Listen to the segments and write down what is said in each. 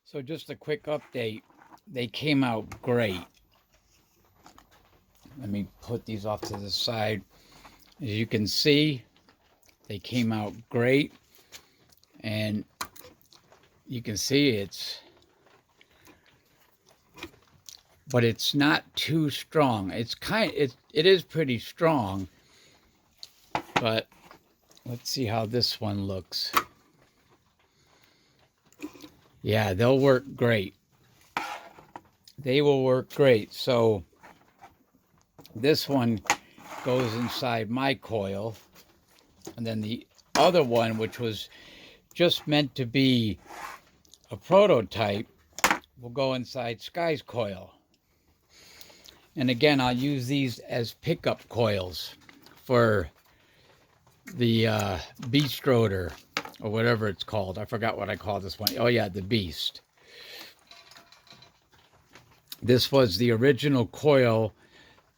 So just a quick update. They came out great. Let me put these off to the side. As you can see, they came out great. And you can see but it's not too strong. It is pretty strong, but let's see how this one looks. Yeah, they'll work great. They will work great. So this one goes inside my coil, and then the other one, which was just meant to be a prototype, will go inside Sky's coil. And again, I'll use these as pickup coils for the Beast Rotor, or whatever it's called. I forgot what I called this one. Oh yeah, the Beast. This was the original coil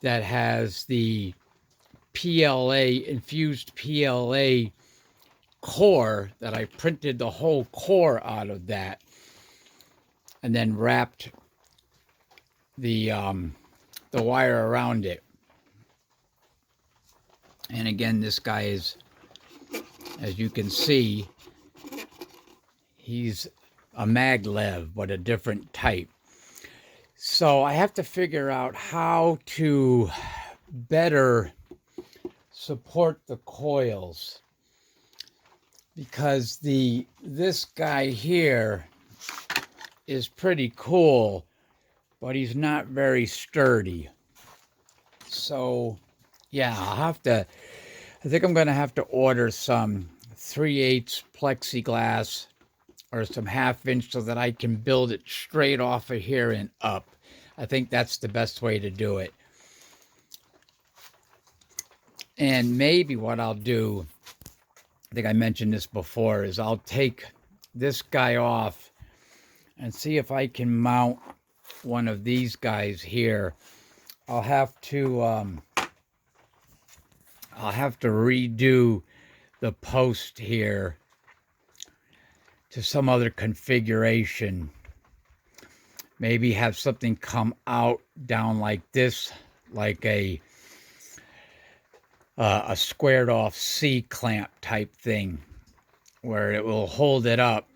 that has the PLA, infused PLA core, that I printed the whole core out of that and then wrapped the wire around it. And again, this guy is, as you can see, he's a maglev, but a different type. So I have to figure out how to better support the coils, because this guy here is pretty cool, but he's not very sturdy. So yeah, I think I'm gonna have to order some 3/8 plexiglass or some 1/2 inch so that I can build it straight off of here and up. I think that's the best way to do it. And maybe what I'll do, I think I mentioned this before, is I'll take this guy off and see if I can mount one of these guys here. I'll have to redo the post here to some other configuration. Maybe have something come out down like this, like a squared off C-clamp type thing, where it will hold it up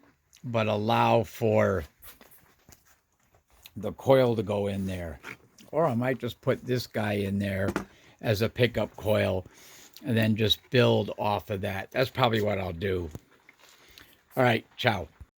but allow for the coil to go in there. Or I might just put this guy in there as a pickup coil and then just build off of that. That's probably what I'll do. All right, ciao.